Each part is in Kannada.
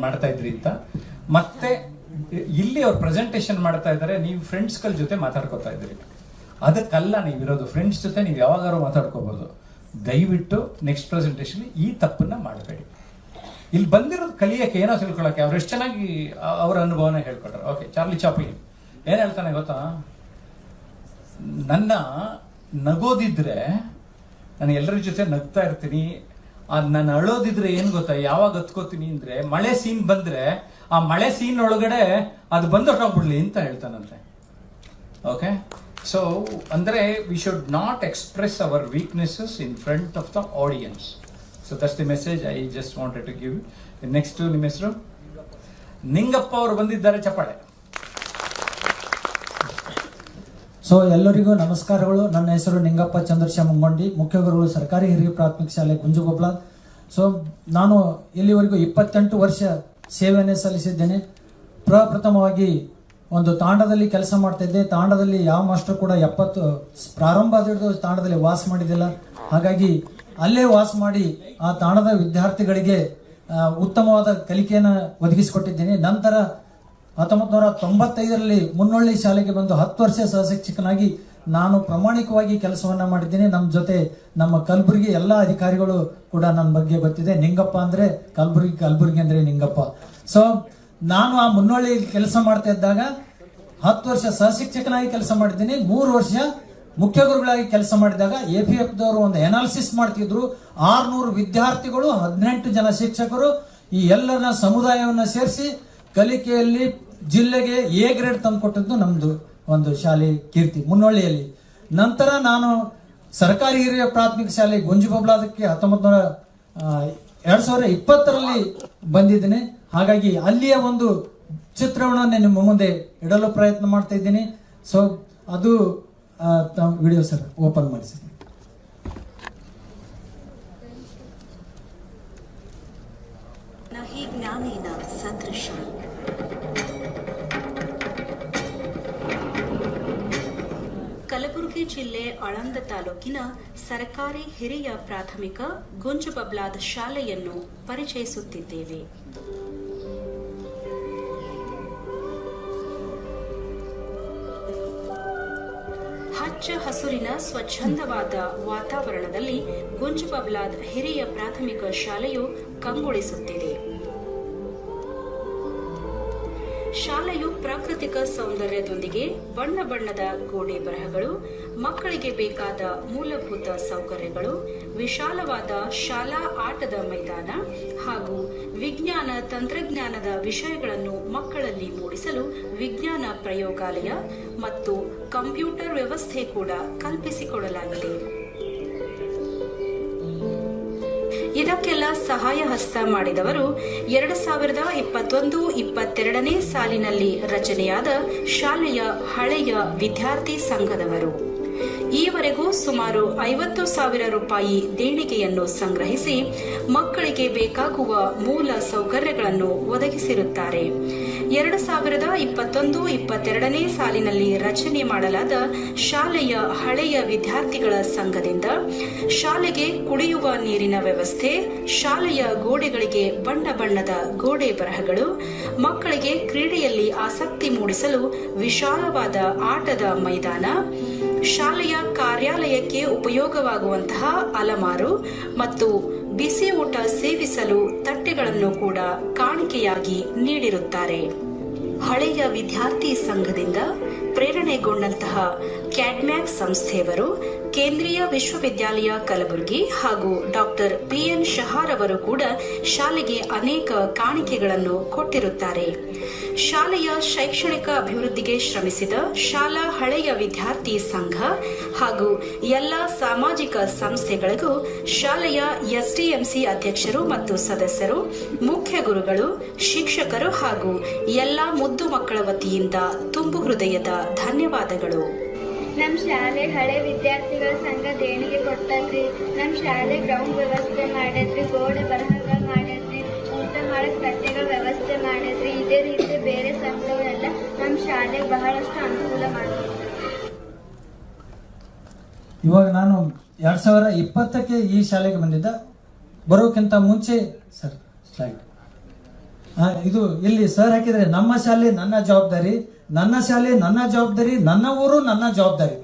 ಮಾಡ್ತಾ ಇದ್ರಿ ಅಂತ ಮತ್ತೆ ಇಲ್ಲಿ ಅವ್ರು ಪ್ರೆಸೆಂಟೇಷನ್ ಮಾಡ್ತಾ ಇದ್ದಾರೆ, ನೀವು ಫ್ರೆಂಡ್ಸ್ಗಳ ಜೊತೆ ಮಾತಾಡ್ಕೋತಾ ಇದ್ರಿ. ಅದಕ್ಕಲ್ಲ ನೀವಿರೋದು, ಫ್ರೆಂಡ್ಸ್ ಜೊತೆ ನೀವು ಯಾವಾಗಾರು ಮಾತಾಡ್ಕೋಬಹುದು. ದಯವಿಟ್ಟು ನೆಕ್ಸ್ಟ್ ಪ್ರೆಸೆಂಟೇಷನ್ ಈ ತಪ್ಪನ್ನ ಮಾಡಬೇಡಿ. ಇಲ್ಲಿ ಬಂದಿರೋದು ಕಲಿಯಕ್ಕೆ, ಏನೋ ತಿಳ್ಕೊಳಕ್ಕೆ. ಅವ್ರು ಎಷ್ಟು ಚೆನ್ನಾಗಿ ಅವರ ಅನುಭವನ ಹೇಳ್ಕೊಟ್ರು. ಓಕೆ, ಚಾರ್ಲಿ ಚಾಪ್ಲಿನ್ ಏನ್ ಹೇಳ್ತಾನೆ ಗೊತ್ತಾ, ನನ್ನ ನಗೋದಿದ್ರೆ ನಾನು ಎಲ್ಲರ ಜೊತೆ ನಗ್ತಾ ಇರ್ತೀನಿ, ನಾನು ಅಳೋದಿದ್ರೆ ಏನ್ ಗೊತ್ತಾ ಯಾವಾಗ ಹತ್ಕೋತೀನಿ ಅಂದ್ರೆ ಮಳೆ ಸೀನ್ ಬಂದ್ರೆ ಆ ಮಳೆ ಸೀನ್ ಒಳಗಡೆ ಅದು ಬಂದೊಟ್ಟೋಗ್ಬಿಡ್ಲಿ ಅಂತ ಹೇಳ್ತಾನಂತೆ. ಓಕೆ, ಸೊ ಅಂದ್ರೆ we should not express our weaknesses in front of the audience. So that's the message I just wanted to give. Next ನಿಮ್ಮ ಹೆಸರು ನಿಂಗಪ್ಪ ಅವರು ಬಂದಿದ್ದಾರೆ, ಚಪ್ಪಾಳೆ. ಸೊ ಎಲ್ಲರಿಗೂ ನಮಸ್ಕಾರಗಳು. ನನ್ನ ಹೆಸರು ನಿಂಗಪ್ಪ ಚಂದ್ರಶ್ಯಾಮ ಮುಂಗೊಂಡಿ, ಮುಖ್ಯ ಗುರುಗಳು ಸರ್ಕಾರಿ ಹಿರಿಯ ಪ್ರಾಥಮಿಕ ಶಾಲೆ ಗುಂಜುಗೊಬ್ಲ. ಸೊ ನಾನು ಇಲ್ಲಿವರೆಗೂ 28 ವರ್ಷ ಸೇವೆಯನ್ನು ಸಲ್ಲಿಸಿದ್ದೇನೆ. ಪ್ರಪ್ರಥಮವಾಗಿ ಒಂದು ತಾಂಡದಲ್ಲಿ ಕೆಲಸ ಮಾಡ್ತಾ ಇದ್ದೆ. ತಾಂಡದಲ್ಲಿ ಯಾವ ಮಾಸ್ಟರ್ ಕೂಡ 70 ಪ್ರಾರಂಭ ಹಿಡಿದು ತಾಂಡದಲ್ಲಿ ವಾಸ ಮಾಡಿದ್ದಿಲ್ಲ. ಹಾಗಾಗಿ ಅಲ್ಲೇ ವಾಸ ಮಾಡಿ ಆ ತಾಂಡದ ವಿದ್ಯಾರ್ಥಿಗಳಿಗೆ ಉತ್ತಮವಾದ ಕಲಿಕೆಯನ್ನು ಒದಗಿಸಿಕೊಟ್ಟಿದ್ದೇನೆ. ನಂತರ 1995ರಲ್ಲಿ ಮುನ್ನೊಳ್ಳಿ ಶಾಲೆಗೆ ಬಂದು 10 ವರ್ಷ ಸಹಶಿಕ್ಷಕನಾಗಿ ನಾನು ಪ್ರಾಮಾಣಿಕವಾಗಿ ಕೆಲಸವನ್ನ ಮಾಡಿದ್ದೇನೆ. ನಮ್ಮ ಜೊತೆ ನಮ್ಮ ಕಲಬುರಗಿ ಎಲ್ಲ ಅಧಿಕಾರಿಗಳು ಕೂಡ ನನ್ನ ಬಗ್ಗೆ ಗೊತ್ತಿದೆ. ನಿಂಗಪ್ಪ ಅಂದ್ರೆ ಕಲಬುರಗಿ ಅಂದ್ರೆ ನಿಂಗಪ್ಪ. ಸೊ ನಾನು ಆ ಮುನ್ನೊಳ್ಳಿ ಕೆಲಸ ಮಾಡ್ತಾ ಇದ್ದಾಗ 10 ವರ್ಷ ಸಹಶಿಕ್ಷಕನಾಗಿ ಕೆಲಸ ಮಾಡಿದ್ದೀನಿ. 3 ವರ್ಷ ಮುಖ್ಯ ಗುರುಗಳಾಗಿ ಕೆಲಸ ಮಾಡಿದಾಗ APF ದವರು ಒಂದು ಅನಾಲಿಸಿಸ್ ಮಾಡ್ತಿದ್ರು. 600 ವಿದ್ಯಾರ್ಥಿಗಳು, 18 ಜನ ಶಿಕ್ಷಕರು, ಈ ಎಲ್ಲರನ್ನ ಸಮುದಾಯವನ್ನ ಸೇರಿಸಿ ಕಲಿಕೆಯಲ್ಲಿ ಜಿಲ್ಲೆಗೆ A ಗ್ರೇಡ್ ತಂದುಕೊಟ್ಟದ್ದು ನಮ್ದು ಒಂದು ಶಾಲೆ ಕೀರ್ತಿ ಮುನ್ನೊಳ್ಳಿಯಲ್ಲಿ. ನಂತರ ನಾನು ಸರ್ಕಾರಿ ಹಿರಿಯ ಪ್ರಾಥಮಿಕ ಶಾಲೆ ಗುಂಜುಗೊಬ್ಲಾದಕ್ಕೆ 2020ರಲ್ಲಿ ಬಂದಿದ್ದೇನೆ. ಹಾಗಾಗಿ ಅಲ್ಲಿಯ ಒಂದು ಚಿತ್ರಣವನ್ನು ನಿಮ್ಮ ಮುಂದೆ ಇಡಲು ಪ್ರಯತ್ನ ಮಾಡ್ತಾ ಇದ್ದೀನಿ. ಸೊ ಅದು ವಿಡಿಯೋ ಸರ್ ಓಪನ್ ಮಾಡಿಸಿ. ಜ್ಞಾನೇನ ಸದೃಶ ಕಲಬುರಗಿ ಜಿಲ್ಲೆ ಆಳಂದ ತಾಲೂಕಿನ ಸರ್ಕಾರಿ ಹಿರಿಯ ಪ್ರಾಥಮಿಕ ಗುಂಜುಗೊಬ್ಲಾದ ಶಾಲೆಯನ್ನು ಪರಿಚಯಿಸುತ್ತಿದ್ದೇವೆ. ಹಚ್ಚ ಹಸುರಿನ ಸ್ವಚ್ಛಂದವಾದ ವಾತಾವರಣದಲ್ಲಿ ಗುಂಜುಗೊಬ್ಲಾದ ಹಿರಿಯ ಪ್ರಾಥಮಿಕ ಶಾಲೆಯು ಕಂಗೊಳಿಸುತ್ತಿದೆ. ಶಾಲೆಯು ಪ್ರಾಕೃತಿಕ ಸೌಂದರ್ಯದೊಂದಿಗೆ ಬಣ್ಣ ಬಣ್ಣದ ಗೋಡೆ ಬರಹಗಳು, ಮಕ್ಕಳಿಗೆ ಬೇಕಾದ ಮೂಲಭೂತ ಸೌಕರ್ಯಗಳು, ವಿಶಾಲವಾದ ಶಾಲಾ ಆಟದ ಮೈದಾನ ಹಾಗೂ ವಿಜ್ಞಾನ ತಂತ್ರಜ್ಞಾನದ ವಿಷಯಗಳನ್ನು ಮಕ್ಕಳಲ್ಲಿ ಮೂಡಿಸಲು ವಿಜ್ಞಾನ ಪ್ರಯೋಗಾಲಯ ಮತ್ತು ಕಂಪ್ಯೂಟರ್ ವ್ಯವಸ್ಥೆ ಕೂಡ ಕಲ್ಪಿಸಿಕೊಡಲಾಗಿದೆ. ಇದಕ್ಕೆಲ್ಲ ಸಹಾಯ ಹಸ್ತ ಮಾಡಿದವರು 2021-22ನೇ ಸಾಲಿನಲ್ಲಿ ರಚನೆಯಾದ ಶಾಲೆಯ ಹಳೆಯ ವಿದ್ಯಾರ್ಥಿ ಸಂಘದವರು. ಈವರೆಗೂ ಸುಮಾರು 50,000 ರೂಪಾಯಿ ದೇಣಿಗೆಯನ್ನು ಸಂಗ್ರಹಿಸಿ ಮಕ್ಕಳಿಗೆ ಬೇಕಾಗುವ ಮೂಲ ಸೌಕರ್ಯಗಳನ್ನು ಒದಗಿಸಿರುತ್ತಾರೆ. 2021-22ನೇ ಸಾಲಿನಲ್ಲಿ ರಚನೆ ಮಾಡಲಾದ ಶಾಲೆಯ ಹಳೆಯ ವಿದ್ಯಾರ್ಥಿಗಳ ಸಂಘದಿಂದ ಶಾಲೆಗೆ ಕುಡಿಯುವ ನೀರಿನ ವ್ಯವಸ್ಥೆ, ಶಾಲೆಯ ಗೋಡೆಗಳಿಗೆ ಬಣ್ಣ ಬಣ್ಣದ ಗೋಡೆ ಬರಹಗಳು, ಮಕ್ಕಳಿಗೆ ಕ್ರೀಡೆಯಲ್ಲಿ ಆಸಕ್ತಿ ಮೂಡಿಸಲು ವಿಶಾಲವಾದ ಆಟದ ಮೈದಾನ, ಶಾಲೆಯ ಕಾರ್ಯಾಲಯಕ್ಕೆ ಉಪಯೋಗವಾಗುವಂತಹ ಅಲಮಾರು ಮತ್ತು ಬಿಸಿ ಊಟ ಸೇವಿಸಲು ತಟ್ಟೆಗಳನ್ನು ಕೂಡ ಕಾಣಿಕೆಯಾಗಿ ನೀಡಿರುತ್ತಾರೆ. ಹಳೆಯ ವಿದ್ಯಾರ್ಥಿ ಸಂಘದಿಂದ ಪ್ರೇರಣೆಗೊಂಡಂತಹ ಕ್ಯಾಡ್ಮ್ಯಾಕ್ ಸಂಸ್ಥೆಯವರು ಕೇಂದ್ರೀಯ ವಿಶ್ವವಿದ್ಯಾಲಯ ಕಲಬುರಗಿ ಹಾಗೂ ಡಾಕ್ಟರ್ PN ಶಹಾರ್ ಅವರು ಕೂಡ ಶಾಲೆಗೆ ಅನೇಕ ಕಾಣಿಕೆಗಳನ್ನು ಕೊಟ್ಟಿರುತ್ತಾರೆ. ಶಾಲೆಯ ಶೈಕ್ಷಣಿಕ ಅಭಿವೃದ್ಧಿಗೆ ಶ್ರಮಿಸಿದ ಶಾಲಾ ಹಳೆಯ ವಿದ್ಯಾರ್ಥಿ ಸಂಘ ಹಾಗೂ ಎಲ್ಲ ಸಾಮಾಜಿಕ ಸಂಸ್ಥೆಗಳಿಗೂ ಶಾಲೆಯ SDMC ಅಧ್ಯಕ್ಷರು ಮತ್ತು ಸದಸ್ಯರು, ಮುಖ್ಯ ಗುರುಗಳು, ಶಿಕ್ಷಕರು ಹಾಗೂ ಎಲ್ಲ ಮುದ್ದು ಮಕ್ಕಳ ವತಿಯಿಂದ ತುಂಬು ಹೃದಯದ ಧನ್ಯವಾದಗಳು. ನಮ್ಮ ಶಾಲೆ ಹಳೆ ವಿದ್ಯಾರ್ಥಿಗಳ ಸಂಘ ದೇಣಿಗೆ ಕೊಟ್ಟದ್ರಿ. ನಮ್ಮ ಶಾಲೆ ಗ್ರೌಂಡ್ ವ್ಯವಸ್ಥೆ ಮಾಡದ್ರಿ, ಗೋಡೆ ಬರಹಗಳು ಮಾಡದ್ರಿ, ಊಟ ಮಾಡಕ್ ತಟ್ಟೆಗಳ ವ್ಯವಸ್ಥೆ ಮಾಡದ್ರಿ. ಇದೇ ರೀತಿ ಬೇರೆ ಸಂಘಗಳೆಲ್ಲ ನಮ್ಮ ಶಾಲೆಗೆ ಬಹಳಷ್ಟು ಅನುಕೂಲ ಮಾಡಿದ್ರಿ. ಇವಾಗ ನಾನು 2020ಕ್ಕೆ ಈ ಶಾಲೆಗೆ ಬಂದಿದ್ದ. ಬರೋಕ್ಕಿಂತ ಮುಂಚೆ ಸರ್ ಸ್ಲೈಡ್ ಇದು ಇಲ್ಲಿ ಸರ್ ಹಾಕಿದ್ರೆ ನಮ್ಮ ಶಾಲೆ ನನ್ನ ಜವಾಬ್ದಾರಿ, ನನ್ನ ಶಾಲೆ ನನ್ನ ಜವಾಬ್ದಾರಿ, ನನ್ನ ಊರು ನನ್ನ ಜವಾಬ್ದಾರಿ.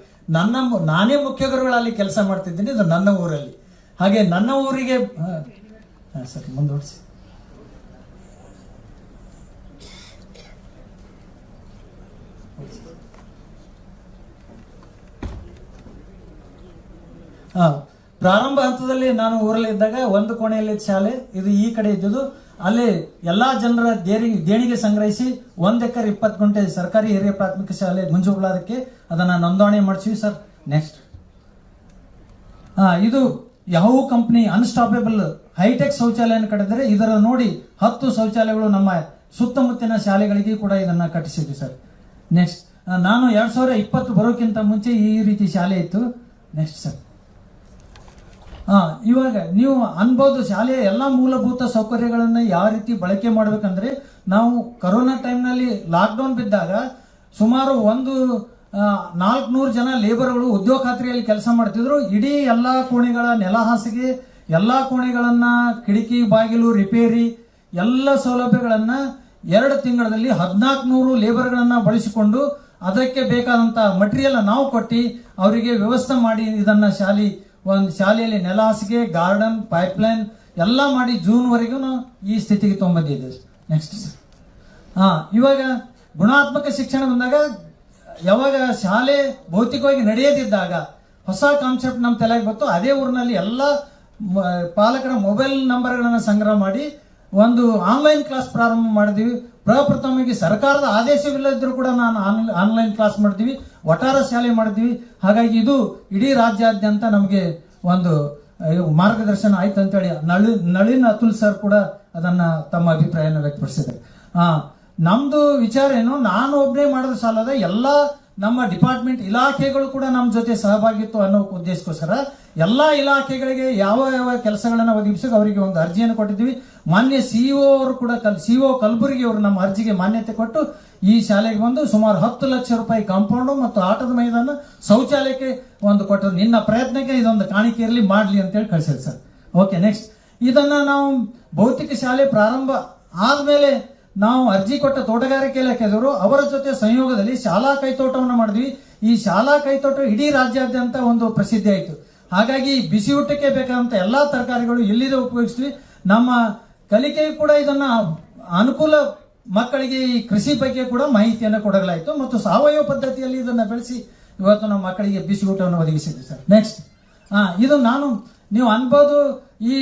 ನಾನೇ ಮುಖ್ಯ ಗುರುಗಳಲ್ಲಿ ಕೆಲಸ ಮಾಡ್ತಿದ್ದೀನಿ, ಇದು ನನ್ನ ಊರಲ್ಲಿ. ಹಾಗೆ ನನ್ನ ಊರಿಗೆ ಸರ್ ಮುಂದುವರಿಸಿ. ಪ್ರಾರಂಭ ಹಂತದಲ್ಲಿ ನಾನು ಊರಲ್ಲಿ ಇದ್ದಾಗ ಒಂದು ಕೋಣೆಯಲ್ಲಿ ಶಾಲೆ, ಇದು ಈ ಕಡೆ ಇದ್ದುದು. ಅಲ್ಲಿ ಎಲ್ಲಾ ಜನರ ದೇಣಿಗೆ ಸಂಗ್ರಹಿಸಿ 1 ಎಕರೆ 20 ಗುಂಟೆ ಸರ್ಕಾರಿ ಹಿರಿಯ ಪ್ರಾಥಮಿಕ ಶಾಲೆ ಮುಂಜುಗುಳದಕ್ಕೆ ಅದನ್ನ ನೋಂದಣಿ ಮಾಡಿಸಿವಿ ಸರ್. ನೆಕ್ಸ್ಟ್ ಇದು ಯಾವ ಕಂಪನಿ ಅನ್ಸ್ಟಾಪೇಬಲ್ ಹೈಟೆಕ್ ಶೌಚಾಲಯ ಕಟ್ಟಿದ್ರೆ ಇದರ ನೋಡಿ 10 ಶೌಚಾಲಯಗಳು ನಮ್ಮ ಸುತ್ತಮುತ್ತಿನ ಶಾಲೆಗಳಿಗೆ ಕೂಡ ಇದನ್ನ ಕಟ್ಟಿಸಿದ್ವಿ ಸರ್. ನೆಕ್ಸ್ಟ್ ನಾನು 2020 ಬರೋಕ್ಕಿಂತ ಮುಂಚೆ ಈ ರೀತಿ ಶಾಲೆ ಇತ್ತು. ನೆಕ್ಸ್ಟ್ ಸರ್, ಇವಾಗ ನೀವು ಅನ್ಬೋದು ಶಾಲೆಯ ಎಲ್ಲಾ ಮೂಲಭೂತ ಸೌಕರ್ಯಗಳನ್ನ ಯಾವ ರೀತಿ ಬಳಕೆ ಮಾಡ್ಬೇಕಂದ್ರೆ, ನಾವು ಕೊರೋನಾ ಟೈಮ್ನಲ್ಲಿ ಲಾಕ್ಡೌನ್ ಬಿದ್ದಾಗ ಸುಮಾರು 400 ಜನ ಲೇಬರ್ಗಳು ಉದ್ಯೋಗ ಖಾತ್ರಿಯಲ್ಲಿ ಕೆಲಸ ಮಾಡ್ತಿದ್ರು. ಇಡೀ ಎಲ್ಲಾ ಕೋಣೆಗಳ ನೆಲ ಹಾಸಿಗೆ, ಎಲ್ಲಾ ಕೋಣೆಗಳನ್ನ ಕಿಟಕಿ ಬಾಗಿಲು ರಿಪೇರಿ ಎಲ್ಲ ಸೌಲಭ್ಯಗಳನ್ನ 2 ತಿಂಗಳಲ್ಲಿ 1400 ಲೇಬರ್ಗಳನ್ನ ಬಳಸಿಕೊಂಡು ಅದಕ್ಕೆ ಬೇಕಾದಂತ ಮಟೀರಿಯಲ್ ನಾವು ಕೊಟ್ಟು ಅವರಿಗೆ ವ್ಯವಸ್ಥೆ ಮಾಡಿ ಇದನ್ನ ಒಂದು ಶಾಲೆಯಲ್ಲಿ ನೆಲ ಹಾಸಿಗೆ, ಗಾರ್ಡನ್, ಪೈಪ್ಲೈನ್ ಎಲ್ಲ ಮಾಡಿ ಜೂನ್ ವರೆಗೂ ಈ ಸ್ಥಿತಿಗೆ ತೊಗೊಂಬಂದಿದ್ದೇವೆ. ನೆಕ್ಸ್ಟ್ ಸರ್, ಇವಾಗ ಗುಣಾತ್ಮಕ ಶಿಕ್ಷಣ ಬಂದಾಗ, ಯಾವಾಗ ಶಾಲೆ ಭೌತಿಕವಾಗಿ ನಡೆಯದಿದ್ದಾಗ ಹೊಸ ಕಾನ್ಸೆಪ್ಟ್ ನಮ್ಮ ತಲೆಗೆ ಬಂತು. ಅದೇ ಊರಿನಲ್ಲಿ ಎಲ್ಲ ಪಾಲಕರ ಮೊಬೈಲ್ ನಂಬರ್ಗಳನ್ನು ಸಂಗ್ರಹ ಮಾಡಿ ಒಂದು ಆನ್ಲೈನ್ ಕ್ಲಾಸ್ ಪ್ರಾರಂಭ ಮಾಡಿದ್ವಿ. ಪ್ರಪ್ರಥಮವಾಗಿ ಸರ್ಕಾರದ ಆದೇಶವಿಲ್ಲದಿದ್ರೂ ಕೂಡ ನಾನು ಆನ್ಲೈನ್ ಕ್ಲಾಸ್ ಮಾಡಿದ್ವಿ, ಒಟ್ಟಾರ ಶಾಲೆ ಮಾಡಿದ್ವಿ. ಹಾಗಾಗಿ ಇದು ಇಡೀ ರಾಜ್ಯಾದ್ಯಂತ ನಮಗೆ ಒಂದು ಮಾರ್ಗದರ್ಶನ ಆಯ್ತು ಅಂತೇಳಿ ನಳಿನ್ ಅತುಲ್ ಸರ್ ಕೂಡ ಅದನ್ನ ತಮ್ಮ ಅಭಿಪ್ರಾಯನ ವ್ಯಕ್ತಪಡಿಸಿದ್ದಾರೆ. ನಮ್ದು ವಿಚಾರ ಏನು, ನಾನು ಒಬ್ಬನೇ ಮಾಡೋದು ಸಾಲದ, ಎಲ್ಲ ನಮ್ಮ ಡಿಪಾರ್ಟ್ಮೆಂಟ್ ಇಲಾಖೆಗಳು ಕೂಡ ನಮ್ಮ ಜೊತೆ ಸಹಭಾಗಿತ್ವ ಅನ್ನೋ ಉದ್ದೇಶಕ್ಕೋಸ್ಕರ ಎಲ್ಲಾ ಇಲಾಖೆಗಳಿಗೆ ಯಾವ ಯಾವ ಕೆಲಸಗಳನ್ನ ಒದಗಿಸಿ ಅವರಿಗೆ ಒಂದು ಅರ್ಜಿಯನ್ನು ಕೊಟ್ಟಿದ್ವಿ. ಮಾನ್ಯ ಸಿಇಒ ಅವರು ಕೂಡ ಸಿಇಒ ಕಲಬುರಗಿ ಅವರು ನಮ್ಮ ಅರ್ಜಿಗೆ ಮಾನ್ಯತೆ ಕೊಟ್ಟು ಈ ಶಾಲೆಗೆ ಬಂದು ಸುಮಾರು 10 ಲಕ್ಷ ರೂಪಾಯಿ ಕಾಂಪೌಂಡ್ ಮತ್ತು ಆಟದ ಮೈದಾನ ಶೌಚಾಲಯಕ್ಕೆ ಒಂದು ಕೊಟ್ಟರು. ನಿನ್ನ ಪ್ರಯತ್ನಕ್ಕೆ ಇದೊಂದು ಕಾಣಿಕೆ ಇರಲಿ, ಮಾಡ್ಲಿ ಅಂತೇಳಿ ಕಳಿಸಿದ್ರು ಸರ್. ಓಕೆ, ನೆಕ್ಸ್ಟ್ ಇದನ್ನ ನಾವು ಭೌತಿಕ ಶಾಲೆ ಪ್ರಾರಂಭ ಆದ್ಮೇಲೆ ನಾವು ಅರ್ಜಿ ಕೊಟ್ಟ ತೋಟಗಾರಿಕೆ ಇಲಾಖೆದವರು ಅವರ ಜೊತೆ ಸಂಯೋಗದಲ್ಲಿ ಶಾಲಾ ಕೈತೋಟವನ್ನು ಮಾಡಿದ್ವಿ. ಈ ಶಾಲಾ ಕೈತೋಟ ಇಡೀ ರಾಜ್ಯಾದ್ಯಂತ ಒಂದು ಪ್ರಸಿದ್ಧಿ ಆಯಿತು. ಹಾಗಾಗಿ ಬಿಸಿ ಊಟಕ್ಕೆ ಬೇಕಾದಂತ ಎಲ್ಲಾ ತರಕಾರಿಗಳು ಇಲ್ಲಿದೆ ಉಪಯೋಗಿಸ್ತೀವಿ. ನಮ್ಮ ಕಲಿಕೆಗೆ ಕೂಡ ಇದನ್ನ ಅನುಕೂಲ, ಮಕ್ಕಳಿಗೆ ಈ ಕೃಷಿ ಬಗ್ಗೆ ಕೂಡ ಮಾಹಿತಿಯನ್ನು ಕೊಡಲಾಯಿತು ಮತ್ತು ಸಾವಯವ ಪದ್ಧತಿಯಲ್ಲಿ ಇದನ್ನ ಬೆಳೆಸಿ ಇವತ್ತು ನಮ್ಮ ಮಕ್ಕಳಿಗೆ ಬಿಸಿ ಊಟವನ್ನು ಒದಗಿಸಿದ್ವಿ ಸರ್. ನೆಕ್ಸ್ಟ್ ಇದು ನೀವು ಅನ್ಬೋದು, ಈ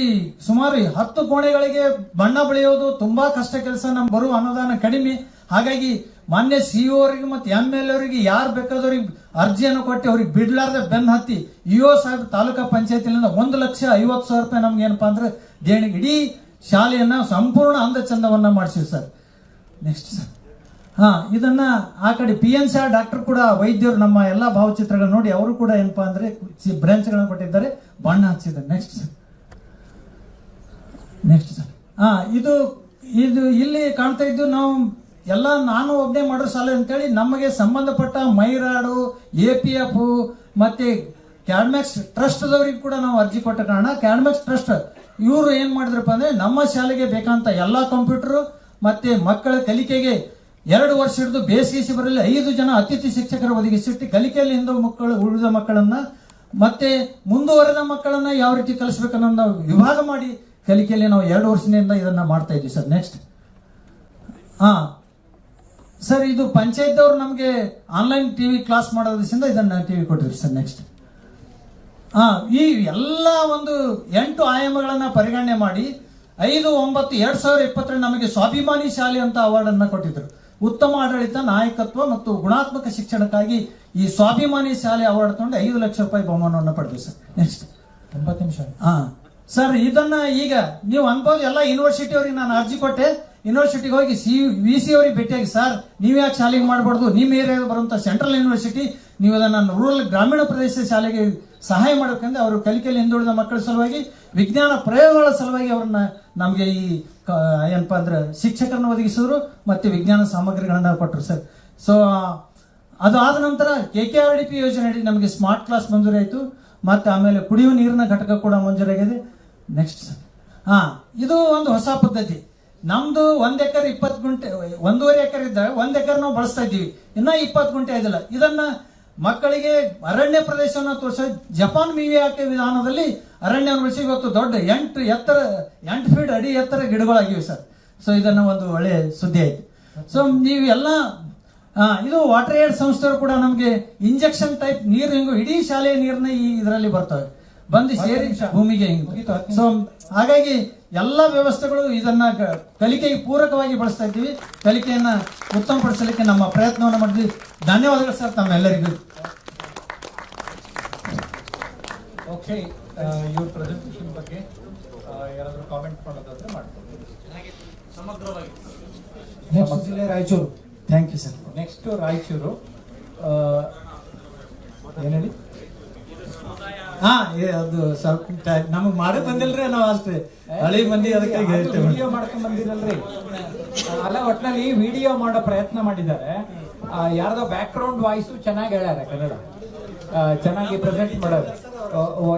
ಸುಮಾರು 10 ಕೋಣೆಗಳಿಗೆ ಬಣ್ಣ ಬಳಿಯೋದು ತುಂಬಾ ಕಷ್ಟ ಕೆಲಸ, ನಮ್ಗೆ ಬರುವ ಅನುದಾನ ಕಡಿಮೆ. ಹಾಗಾಗಿ ಮಾನ್ಯ ಸಿಇಒ ಅವರಿಗೆ ಮತ್ತು MLA ಅವರಿಗೆ ಯಾರು ಬೇಕಾದವ್ರಿಗೆ ಅರ್ಜಿಯನ್ನು ಕೊಟ್ಟು ಅವ್ರಿಗೆ ಬಿಡ್ಲಾರ್ದೆ ಬೆನ್ನು ಹತ್ತಿ ಇಒ ಸಾಹೇಬ್ ತಾಲೂಕಾ ಪಂಚಾಯತಿನಿಂದ 1,50,000 ರೂಪಾಯಿ ನಮ್ಗೆ ಏನಪ್ಪಾ ಅಂದ್ರೆ ದೇಣಿಗೆ ಇಡೀ ಶಾಲೆಯನ್ನ ಸಂಪೂರ್ಣ ಅಂದ ಚಂದವನ್ನ ಮಾಡಿಸಿವಿ ಸರ್. ನೆಕ್ಸ್ಟ್ ಸರ್, ಇದನ್ನ ಆ ಕಡೆ PN ಸರ್ ಡಾಕ್ಟರ್ ಕೂಡ ವೈದ್ಯರು ನಮ್ಮ ಎಲ್ಲಾ ಭಾವಚಿತ್ರಗಳನ್ನ ನೋಡಿ ಅವರು ಕೂಡ ಏನಪ್ಪಾ ಅಂದ್ರೆ ಬ್ರಾಂಚ್ಗಳನ್ನ ಕೊಟ್ಟಿದ್ದಾರೆ, ಬಣ್ಣ ಹಚ್ಚಿದ್ದಾರೆ. ನೆಕ್ಸ್ಟ್ ಸರ್, ನೆಕ್ಸ್ಟ್ ಸರ್, ಇದು ಇಲ್ಲಿ ಕಾಣ್ತಾ ಇದ್ದು ನಾವು ಎಲ್ಲ ನಾನು ಒಬ್ಬನೇ ಮಾಡೋ ಶಾಲೆ ಅಂತೇಳಿ ನಮಗೆ ಸಂಬಂಧಪಟ್ಟ ಮೈರಾಡು, APF ಮತ್ತೆ ಕ್ಯಾಡ್ಮ್ಯಾಕ್ಸ್ ಟ್ರಸ್ಟ್ ದವರಿಗೆ ಕೂಡ ನಾವು ಅರ್ಜಿ ಕೊಟ್ಟ ಕಾರಣ ಕ್ಯಾಡ್ಮ್ಯಾಕ್ಸ್ ಟ್ರಸ್ಟ್ ಇವರು ಏನ್ ಮಾಡಿದ್ರಪ್ಪ ಅಂದ್ರೆ ನಮ್ಮ ಶಾಲೆಗೆ ಬೇಕಂತ ಎಲ್ಲಾ ಕಂಪ್ಯೂಟರ್ ಮತ್ತೆ ಮಕ್ಕಳ ಕಲಿಕೆಗೆ 2 ವರ್ಷ ಹಿಡಿದು ಬೇಸಿಗೆ ಶಿಬಿರಲ್ಲಿ 5 ಜನ ಅತಿಥಿ ಶಿಕ್ಷಕರ ಒದಗಿಸಿಟ್ಟು ಕಲಿಕೆಯಲ್ಲಿ ಉಳಿದ ಮಕ್ಕಳನ್ನ ಮತ್ತೆ ಮುಂದುವರೆದ ಮಕ್ಕಳನ್ನ ಯಾವ ರೀತಿ ಕಲಿಸ್ಬೇಕನ್ನೋ ನಾವು ವಿಭಾಗ ಮಾಡಿ ಕಲಿಕೆಯಲ್ಲಿ ನಾವು 2 ವರ್ಷದಿಂದ ಇದನ್ನ ಮಾಡ್ತಾ ಇದ್ವಿ ಸರ್. ನೆಕ್ಸ್ಟ್ ಸರ್, ಇದು ಪಂಚಾಯತ್ ಅವರು ನಮಗೆ ಆನ್ಲೈನ್ ಟಿವಿ ಕ್ಲಾಸ್ ಮಾಡೋದ್ರಿಂದ ಇದನ್ನ ಟಿವಿ ಕೊಟ್ಟಿದ್ರು ಸರ್. ನೆಕ್ಸ್ಟ್ ಈ ಎಲ್ಲ ಒಂದು 8 ಆಯಾಮಗಳನ್ನ ಪರಿಗಣನೆ ಮಾಡಿ 5/9/2020 ನಮಗೆ ಸ್ವಾಭಿಮಾನಿ ಶಾಲೆ ಅಂತ ಅವಾರ್ಡ್ ಅನ್ನ ಕೊಟ್ಟಿದ್ರು. ಉತ್ತಮ ಆಡಳಿತ, ನಾಯಕತ್ವ ಮತ್ತು ಗುಣಾತ್ಮಕ ಶಿಕ್ಷಣಕ್ಕಾಗಿ ಈ ಸ್ವಾಭಿಮಾನಿ ಶಾಲೆ ಅವಾರ್ಡ್ ತಗೊಂಡು 5 ಲಕ್ಷ ರೂಪಾಯಿ ಬಹುಮಾನವನ್ನು ಪಡೆದ್ವಿ ಸರ್. ನೆಕ್ಸ್ಟ್ 90 ನಿಮಿಷ. ಸರ್, ಇದನ್ನ ಈಗ ನೀವು ಅನ್ಬೋದು ಎಲ್ಲ ಯೂನಿವರ್ಸಿಟಿ ಅವರಿಗೆ ನಾನು ಅರ್ಜಿ ಕೊಟ್ಟೆ, ಯೂನಿವರ್ಸಿಟಿಗೆ ಹೋಗಿ VC ಅವರಿಗೆ ಭೇಟಿಯಾಗಿ, ಸರ್ ನೀವು ಯಾಕೆ ಶಾಲೆಗೆ ಮಾಡಬಾರ್ದು, ನಿಮ್ಮ ಏರಿಯಾದ ಬರುವಂತ ಸೆಂಟ್ರಲ್ ಯೂನಿವರ್ಸಿಟಿ ನೀವು ಅದನ್ನ ರೂರಲ್ ಗ್ರಾಮೀಣ ಪ್ರದೇಶ ಶಾಲೆಗೆ ಸಹಾಯ ಮಾಡಬೇಕಂದ್ರೆ ಅವರು ಕಲಿಕೆಯಲ್ಲಿ ಹಿಂದುಳಿದ ಮಕ್ಕಳ ಸಲುವಾಗಿ ವಿಜ್ಞಾನ ಪ್ರಯೋಗಗಳ ಸಲುವಾಗಿ ಅವ್ರನ್ನ ನಮಗೆ ಈ ಏನಪ್ಪಾ ಅಂದ್ರೆ ಶಿಕ್ಷಕರನ್ನ ಒದಗಿಸಿದ್ರು ಮತ್ತೆ ವಿಜ್ಞಾನ ಸಾಮಗ್ರಿಗಳನ್ನ ಕೊಟ್ಟರು ಸರ್. ಸೊ ಅದು ಆದ ನಂತರ KKRDP ಯೋಜನೆ ಅಡಿ ನಮಗೆ ಸ್ಮಾರ್ಟ್ ಕ್ಲಾಸ್ ಮಂಜೂರಿ ಆಯಿತು, ಮತ್ತೆ ಆಮೇಲೆ ಕುಡಿಯುವ ನೀರಿನ ಘಟಕ ಕೂಡ ಮಂಜೂರಾಗಿದೆ. ನೆಕ್ಸ್ಟ್ ಸರ್, ಇದು ಒಂದು ಹೊಸ ಪದ್ಧತಿ. ನಮ್ದು 1 ಎಕರೆ 20 ಗುಂಟೆ 1.5 ಎಕರೆ ಇದ್ದಾಗ 1 ಎಕರೆ ನಾವು ಬಳಸ್ತಾ ಇದ್ದೀವಿ, ಇನ್ನ 20 ಗುಂಟೆ ಇದಿಲ್ಲ. ಇದನ್ನ ಮಕ್ಕಳಿಗೆ ಅರಣ್ಯ ಪ್ರದೇಶವನ್ನು ತೋರಿಸ ಜಪಾನ್ ಮಿಯಾವಾಕಿ ವಿಧಾನದಲ್ಲಿ ಅರಣ್ಯವನ್ನು ಬೆಳೆಸಿ ಇವತ್ತು ದೊಡ್ಡ 8 ಫೀಟ್ ಅಡಿ ಎತ್ತರ ಗಿಡಗಳಾಗಿವೆ ಸರ್. ಸೊ ಇದನ್ನ ಒಂದು ಒಳ್ಳೆ ಸುದ್ದಿ ಆಯ್ತು. ಸೊ ನೀವೆಲ್ಲ ಇದು ವಾಟರ್ ಏಡ್ ಸಂಸ್ಥೆಯವರು ಕೂಡ ನಮಗೆ ಇಂಜೆಕ್ಷನ್ ಟೈಪ್ ನೀರು ಹಿಂಗು ಇಡೀ ಶಾಲೆಯ ನೀರನ್ನ ಈ ಇದರಲ್ಲಿ ಬರ್ತವೆ, ಬಂದು ಸೇರಿ ಭೂಮಿಗೆ ಹಿಂಗೆ. ಸೊ ಹಾಗಾಗಿ ಎಲ್ಲ ವ್ಯವಸ್ಥೆಗಳು ಇದನ್ನ ಕಲಿಕೆಗೆ ಪೂರಕವಾಗಿ ಬಳಸ್ತಾ ಇದ್ದೀವಿ. ಕಲಿಕೆಯನ್ನ ಉತ್ತಮಪಡಿಸಲಿಕ್ಕೆ ನಮ್ಮ ಪ್ರಯತ್ನವನ್ನು ಮಾಡಿದ್ವಿ. ಧನ್ಯವಾದಗಳು ಸರ್ ತಮ್ಮೆಲ್ಲರಿಗೂ. ಓಕೆ, ಇವ್ರ ಪ್ರೆಸೆಂಟೇಷನ್ ಬಗ್ಗೆ ಯಾರಾದರೂ ಕಾಮೆಂಟ್ ಮಾಡೋದಾದ್ರೆ ಮಾಡ್ಕೊಂಡು ಸಮಗ್ರವಾಗಿ. ನೆಕ್ಸ್ಟ್ ಜಿಲ್ಲೆ Raichur. Thank you sir. Next Raichur. ಏನ್ ಹೇಳಿ? ಅದು ಸ್ವಲ್ಪ ನಮಗ್ ಮಾಡಿ ಬಂದಿಲ್ರಿ, ನಾವು ಅಷ್ಟೇ ಹಳಿ ಮಂದಿ ಅದಕ್ಕೆ ವಿಡಿಯೋ ಮಾಡ್ಕೊಂಡ್ ಬಂದಿರಲ್ರಿ. ಅಲ್ಲ, ಒಟ್ನಲ್ಲಿ ವಿಡಿಯೋ ಮಾಡೋ ಪ್ರಯತ್ನ ಮಾಡಿದ್ದಾರೆ. ಯಾರ್ದೋ ಬ್ಯಾಕ್ ಗ್ರೌಂಡ್ ವಾಯ್ಸು ಚೆನ್ನಾಗಿ ಹೇಳ್ಯಾರ, ಕನ್ನಡ ಚೆನ್ನಾಗಿ ಪ್ರೆಸೆಂಟ್ ಮಾಡೋದು.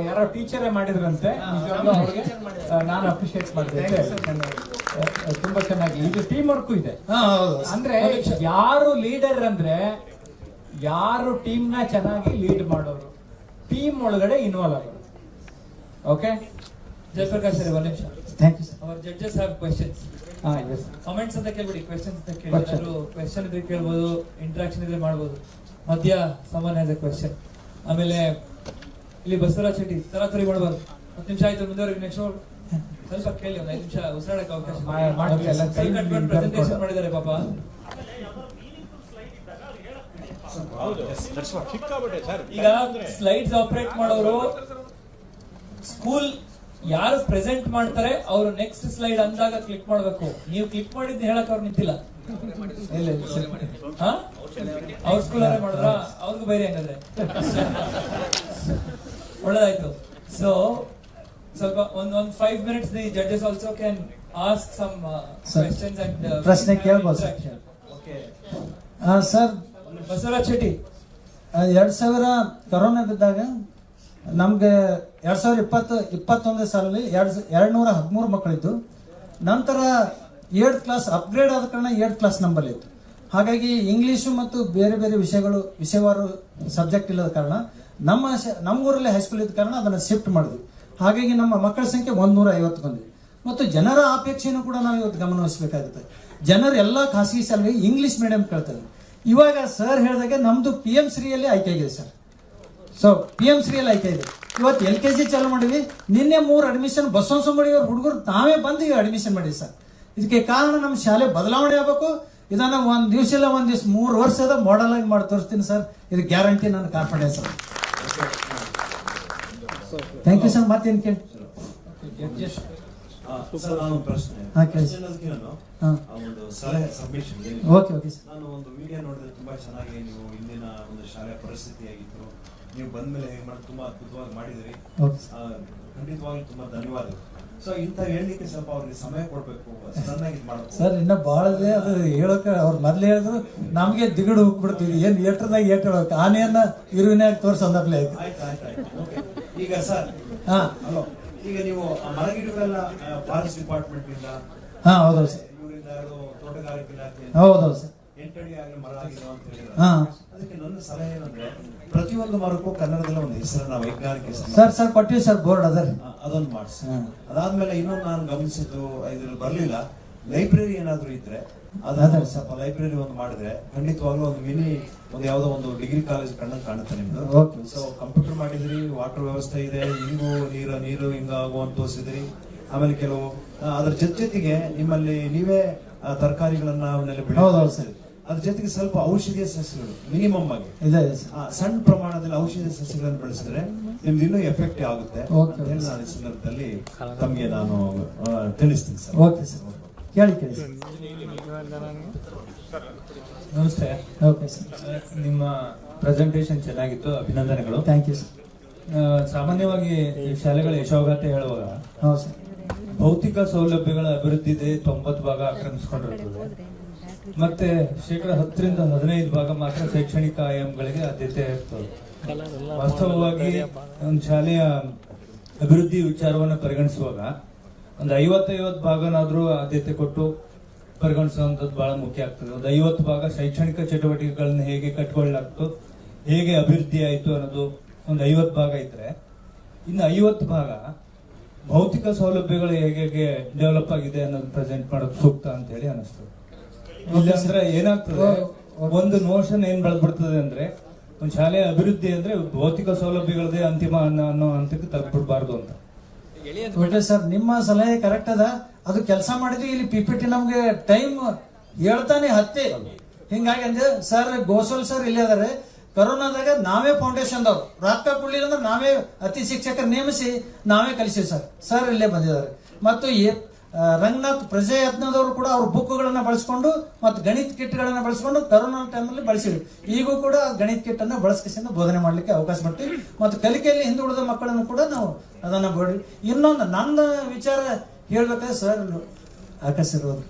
ಯಾರೋ ಟೀಚರೇ ಮಾಡಿದ್ರಂತೆ, ನಿಜವಾಗ್ಲೂ ಅವ್ರಿಗೆ ನಾನು ಅಪ್ರಿಶಿಯೇಟ್ ಮಾಡಿದೆ. ತುಂಬಾ ಚೆನ್ನಾಗಿ ಇದು ಟೀಮ್ ವರ್ಕು ಇದೆ. ಅಂದ್ರೆ ಯಾರು ಲೀಡರ್ ಅಂದ್ರೆ ಯಾರು ಟೀಮ್ ನ ಚೆನ್ನಾಗಿ ಲೀಡ್ ಮಾಡೋರು, ಟೀಮ್ ಒಳಗಡೆ ಇನ್ವಾಲ್ವ್ ಆಗೋರು. ಓಕೆ, ಜಯಪ್ರಕಾಶ್ ಸರ್, ಒಂದು ನಿಮಿಷ. Thank you sir. Our judges have questions. Comments ಅಂತ ಕೇಳ್ಬಿಡಿ, ಕ್ವೆಶ್ಚನ್ಸ್ ಅಂತ ಕೇಳಿ. ಏನಾದ್ರು ಕ್ವೆಶ್ಚನ್ ಇದ್ರೆ ಕೇಳ್ಬೋದು, ಇಂಟ್ರಾಕ್ಷನ್ ಇದ್ರೆ ಮಾಡ್ಬೋದು. ಮಧ್ಯ ಸಮನ್ ಹ್ಯಾಸ್ ಎ ಕ್ವೆಶ್ಚನ್. ಆಮೇಲೆ ಇಲ್ಲಿ ಬಸವರಾಜ್ ಶೆಟ್ಟಿ ತರಾತುರಿ ಮಾಡಬಾರ್ದು. 10 ನಿಮಿಷ ಆಯ್ತು, ಮುಂದುವರೆಗೆ ನೆಕ್ಸ್ಟ್ ಸ್ವಲ್ಪ ಕೇಳಿ, ಒಂದು 5 ನಿಮಿಷ ಉಸಿರಾಡಕ್ಕೆ ಅವಕಾಶ ಪ್ರೆಸೆಂಟೇಷನ್ ಮಾಡಿದ್ದಾರೆ ಪಾಪ. ಈಗ ಸ್ಲೈಡ್ಸ್ ಆಪರೇಟ್ ಮಾಡೋರು ಸ್ಕೂಲ್ ಯಾರು ಪ್ರೆಸೆಂಟ್ ಮಾಡ್ತಾರೆ ಅವರು ನೆಕ್ಸ್ಟ್ ಸ್ಲೈಡ್ ಅಂದಾಗ ಕ್ಲಿಕ್ ಮಾಡ್ಬೇಕು. ನೀವು ಕ್ಲಿಕ್ ಮಾಡಿದ್ದು ಹೇಳಕ್ ಅವ್ರು ನಿಂತಿಲ್ಲ. ಅವ್ರ ಸ್ಕೂಲ್ ಮಾಡಿದ್ರ ಅವ್ರಿಗೂ ಬೇರೆ ಹಂಗಾದ್ರೆ ಒಳ್ಳೇದಾಯ್ತು. ಸೊ ಸ್ವಲ್ಪ ಒಂದು 5 minutes the judges also can ask some questions and ಪ್ರಶ್ನೆ ಕೇಳಬಹುದು ಸರ್. ಬಸವರಾಜ್ ಶೆಟ್ಟಿ, 2000 ಕೊರೋನಾ ಬಿದ್ದಾಗ ನಮ್ಗೆ 2021 ಸಾಲಲ್ಲಿ 213 ಮಕ್ಕಳಿದ್ದು. ನಂತರ 8th ಕ್ಲಾಸ್ ಅಪ್ಗ್ರೇಡ್ ಆದ ಕಾರಣ 8th ಕ್ಲಾಸ್ ನಂಬರ್ ಇತ್ತು. ಹಾಗಾಗಿ ಇಂಗ್ಲಿಷು ಮತ್ತು ಬೇರೆ ಬೇರೆ ವಿಷಯವಾರು ಸಬ್ಜೆಕ್ಟ್ ಇಲ್ಲದ ಕಾರಣ ನಮ್ಮ ಊರಲ್ಲಿ ಹೈಸ್ಕೂಲ್ ಇದ್ದ ಕಾರಣ ಅದನ್ನು ಶಿಫ್ಟ್ ಮಾಡಿದ್ವಿ. ಹಾಗಾಗಿ ನಮ್ಮ ಮಕ್ಕಳ ಸಂಖ್ಯೆ 150 ಬಂದಿದೆ. ಮತ್ತು ಜನರ ಅಪೇಕ್ಷೆಯನ್ನು ಕೂಡ ನಾವು ಇವತ್ತು ಗಮನಹರಿಸಬೇಕಾಗುತ್ತೆ. ಜನರು ಎಲ್ಲ ಖಾಸಗಿ ಶಾಲೆಗೆ ಇಂಗ್ಲಿಷ್ ಮೀಡಿಯಂ ಕೇಳ್ತಾರೆ. ಇವಾಗ ಸರ್ ಹೇಳಿದಾಗ ನಮ್ದು PM ಶ್ರೀಯಲ್ಲಿ ಆಯ್ಕೆ ಆಗಿದೆ ಸರ್. ಸೊ PM ಶ್ರೀಯಲ್ಲಿ ಆಯ್ಕೆ ಇದೆ. ಇವತ್ತು LKG ಚಾಲು ಮಾಡಿದ್ವಿ. ನಿನ್ನೆ 3 ಅಡ್ಮಿಷನ್ ಬಸವನಸಂಗೊಳ್ಳಿ ಅವ್ರ ಹುಡುಗರು ತಾವೇ ಬಂದು ಅಡ್ಮಿಷನ್ ಮಾಡಿದ್ವಿ ಸರ್. ಇದಕ್ಕೆ ಕಾರಣ ನಮ್ಮ ಶಾಲೆ ಬದಲಾವಣೆ ಆಗಬೇಕು. ಇದನ್ನ ಒಂದ್ ದಿವಸ ಇಲ್ಲ, ಒಂದ್ ದಿವಸ 3 ವರ್ಷದ ಮಾಡೆಲ್ ಆಗಿ ಮಾಡಿ ತೋರಿಸ್ತೀನಿ ಸರ್. ಇದು ಗ್ಯಾರಂಟಿ, ನನ್ನ ಕಾನ್ಫಿಡೆನ್ಸ್ ಸರ್. Thank you sir. ಮತ್ತೇನು ಕೇಳಿ ನಾನು ಪ್ರಶ್ನೆ ಒಂದು ಸಲಹೆ ಸಬ್ಮಿಷನ್. Okay okay sir. ನಾನು ಒಂದು ವಿಡಿಯೋ ನೋಡಿದ್ರೆ ತುಂಬಾ ಚೆನ್ನಾಗಿ ನೀವು ಇಂದಿನ ಒಂದು ಶಾಲೆಯ ಪರಿಸ್ಥಿತಿ ಆಗಿತ್ತು, ನೀವು ಬಂದ್ಮೇಲೆ ಹೇಗೆ ಮಾಡಿ ತುಂಬಾ ಅದ್ಭುತವಾಗಿ ಮಾಡಿದಿರಿ. ಖಂಡಿತವಾಗ್ಲೂ ತುಂಬಾ ಧನ್ಯವಾದಗಳು. ಸೊ ಇಂಥ ಹೇಳಲಿಕ್ಕೆ ಸ್ವಲ್ಪ ಅವ್ರಿಗೆ ಸಮಯ ಕೊಡ್ಬೇಕು, ಚೆನ್ನಾಗಿ ಮಾಡಬೇಕು ಸರ್. ಇನ್ನ ಬಹಳ ಇದೆ, ಅದು ಹೇಳಕ ಅವ್ರು ಮೊದ್ಲು ಹೇಳಿದ್ರು ನಮ್ಗೆ ದಿಗಡು ಹೋಗ್ಬಿಡ್ತೀವಿ. ಏನ್ ಏಟ್ರದಾಗ ಏಟ್ ಹೇಳಕ್ ಆನೆಯನ್ನ ಇರುವಿನಾಗ ತೋರ್ಸಂದಪ್ಲೆ ಆಯ್ತು. ಆಯ್ತು. ಈಗ ಸರ್, ಹಲೋ, ಈಗ ನೀವು ಮರಗಿಡಗಳೆಲ್ಲ ಫಾರೆಸ್ಟ್ ಡಿಪಾರ್ಟ್ಮೆಂಟ್ ಇಂದ, ಹೌದು ಸರ್, ಇವರಿಂದ ತೋಟಗಾರಿಕೆ ಇಲಾಖೆ, ಹೌದೌದು ಸರ್, 8 ಅಡಿ ಆಗಲಿ ಮರ ಆಗಿರೋ ಅಂತ ಹೇಳಿದ್ರೆ, ಅದಕ್ಕೆ ನನ್ನ ಸಲಹೆ ಏನಂದ್ರೆ ಪ್ರತಿಯೊಂದು ಮರಕ್ಕೂ ಕನ್ನಡದಲ್ಲಿ ಒಂದು ಹೆಸರನ್ನ, ವೈಜ್ಞಾನಿಕ ಹೆಸರು ಸರ್ ಕೊಟ್ಟಿವಿ ಸರ್, ಬೋರ್ಡ್ ಅದ ಅದೊಂದು ಮಾಡಿಸಿ. ಅದಾದ್ಮೇಲೆ ಇನ್ನೊಂದು ನಾನು ಗಮನಿಸಿದ್ದು, ಇದ್ರಲ್ಲಿ ಬರ್ಲಿಲ್ಲ, ಲೈಬ್ರರಿ ಏನಾದ್ರು ಇದ್ರೆ ಅದನ್ನ ಸ್ವಲ್ಪ ಲೈಬ್ರರಿ ಒಂದು ಮಾಡಿದ್ರೆ ಖಂಡಿತವಾಗ್ಲೂ ಒಂದು ಮಿನಿ ಒಂದು ಯಾವ್ದೋ ಒಂದು ಡಿಗ್ರಿ ಕಾಲೇಜ್ ಕಣ್ಣಂಗ್ ಕಾಣುತ್ತೆ ನಿಮ್ದು. ಸೊ ಕಂಪ್ಯೂಟರ್ ಮಾಡಿದ್ರಿ, ವಾಟರ್ ವ್ಯವಸ್ಥೆ ಇದೆ, ಹಿಂಗು ನೀರು ಹಿಂಗಾಗುವಂತ ತೋರಿಸಿದ್ರಿ. ಆಮೇಲೆ ಕೆಲವು ಅದ್ರ ಜೊತೆಗೆ ನಿಮ್ಮಲ್ಲಿ ನೀವೇ ತರಕಾರಿಗಳನ್ನ ಅವನ್ನೆಲ್ಲ ಬೆಳೆಯೋದು, ಅದ್ರ ಜೊತೆಗೆ ಸ್ವಲ್ಪ ಔಷಧೀಯ ಸಸ್ಯಗಳು ಮಿನಿಮಮ್ ಆಗಿ ಸಣ್ಣ ಪ್ರಮಾಣದಲ್ಲಿ ಔಷಧೀಯ ಸಸ್ಯಗಳನ್ನು ಬೆಳೆಸಿದ್ರೆ ನಿಮ್ದು ಇನ್ನೂ ಎಫೆಕ್ಟಿವ್ ಆಗುತ್ತೆ. ನಾನು ಈ ಸಂದರ್ಭದಲ್ಲಿ ತಮ್ಗೆ ನಾನು ತಿಳಿಸ್ತೀನಿ ಸರ್. ಓಕೆ ಸರ್, ಕೇಳಿ. ನಮಸ್ತೆ. ಓಕೆ ಸರ್, ನಿಮ್ಮ ಪ್ರೆಸೆಂಟೇಷನ್ ಚೆನ್ನಾಗಿತ್ತು, ಅಭಿನಂದನೆಗಳು. Thank you sir. ಸಾಮಾನ್ಯವಾಗಿ ಶಾಲೆಗಳ ಯಶೋಗಾಥೆ ಹೇಳುವಾಗ ಹೌದು ಸರ್, ಭೌತಿಕ ಸೌಲಭ್ಯಗಳ ಅಭಿವೃದ್ಧಿ 90 ಭಾಗ ಆಕ್ರಮಿಸಿಕೊಂಡಿರ್ತದೆ. ಮತ್ತೆ 10% 15% ಭಾಗ ಮಾತ್ರ ಶೈಕ್ಷಣಿಕ ಆಯಾಮಗಳಿಗೆ ಆದ್ಯತೆ ಇರ್ತದೆ. ವಾಸ್ತವವಾಗಿ ಒಂದು ಶಾಲೆಯ ಅಭಿವೃದ್ಧಿ ವಿಚಾರವನ್ನು ಪರಿಗಣಿಸುವಾಗ ಒಂದು 50-50 ಭಾಗನಾದ್ರೂ ಆದ್ಯತೆ ಕೊಟ್ಟು ಪರಿಗಣಿಸುವಂಥದ್ದು ಬಹಳ ಮುಖ್ಯ ಆಗ್ತದೆ. ಒಂದು 50 ಭಾಗ ಶೈಕ್ಷಣಿಕ ಚಟುವಟಿಕೆಗಳನ್ನ ಹೇಗೆ ಕಟ್ಕೊಳ್ಳಾಗ್ತು, ಹೇಗೆ ಅಭಿವೃದ್ಧಿ ಆಯಿತು ಅನ್ನೋದು ಒಂದು 50 ಭಾಗ ಇದ್ರೆ, ಇನ್ನು 50 ಭಾಗ ಭೌತಿಕ ಸೌಲಭ್ಯಗಳು ಹೇಗೆ ಡೆವಲಪ್ ಆಗಿದೆ ಅನ್ನೋದು ಪ್ರೆಸೆಂಟ್ ಮಾಡೋದು ಸೂಕ್ತ ಅಂತ ಹೇಳಿ ಅನಿಸ್ತದೆ. ಇಲ್ಲಾಂದ್ರೆ ಏನಾಗ್ತದೆ, ಒಂದು ನೋಷನ್ ಏನ್ ಬೆಳೆದ್ಬಿಡ್ತದೆ ಅಂದ್ರೆ, ಒಂದು ಶಾಲೆಯ ಅಭಿವೃದ್ಧಿ ಅಂದ್ರೆ ಭೌತಿಕ ಸೌಲಭ್ಯಗಳದೇ ಅಂತಿಮ ಅನ್ನೋ ಹಂತಕ್ಕೆ ತಲುಪಬಾರ್ದು ಅಂತ. ಓಕೆ ಸರ್, ನಿಮ್ಮ ಸಲಹೆ ಕರೆಕ್ಟ್ ಅದ. ಅದು ಕೆಲಸ ಮಾಡಿದ್ವಿ. ಇಲ್ಲಿ PPT ನಮ್ಗೆ ಟೈಮ್ ಹೇಳ್ತಾನೆ ಹತ್ತೆ ಹಿಂಗಾಗಿ ಅಂದ್ರೆ ಸರ್ ಗೋಸಲ್ ಸರ್ ಇಲ್ಲೇ ಅದಾರೆ. ಕರೋನಾದಾಗ ನಾವೇ ಫೌಂಡೇಶನ್ದವ್ರು ರೊಕ್ಕ ಕೊಡ್ಲಿಲ್ಲ ಅಂದ್ರೆ ನಾವೇ ಅತಿ ಶಿಕ್ಷಕರು ನೇಮಿಸಿ ನಾವೇ ಕಲಿಸಿವಿ ಸರ್. ಸರ್ ಇಲ್ಲೇ ಬಂದಿದ್ದಾರೆ. ಮತ್ತು ರಂಗನಾಥ್ ಪ್ರಜಾಯತ್ನದವರು ಕೂಡ ಅವ್ರ ಬುಕ್ಗಳನ್ನ ಬಳಸ್ಕೊಂಡು ಮತ್ತು ಗಣಿತ ಕಿಟ್ಗಳನ್ನ ಬಳಸ್ಕೊಂಡು ಕರೋನಾ ಟೈಮಲ್ಲಿ ಬಳಸಿವಿ. ಈಗೂ ಕೂಡ ಗಣಿತ ಕಿಟ್ ಅನ್ನ ಬಳಸ್ಕೊಂಡು ಬೋಧನೆ ಮಾಡ್ಲಿಕ್ಕೆ ಅವಕಾಶ ಮಾಡ್ತೀವಿ. ಮತ್ತು ಕಲಿಕೆಯಲ್ಲಿ ಹಿಂದುಳಿದ ಮಕ್ಕಳನ್ನು ಕೂಡ ನಾವು ಅದನ್ನ ಬೋಡಿ. ಇನ್ನೊಂದು ನನ್ನ ವಿಚಾರ ಹೇಳ್ಬೇಕಾದ್ರೆ ಸರ್ ಆಕಾಶ ಇರೋದು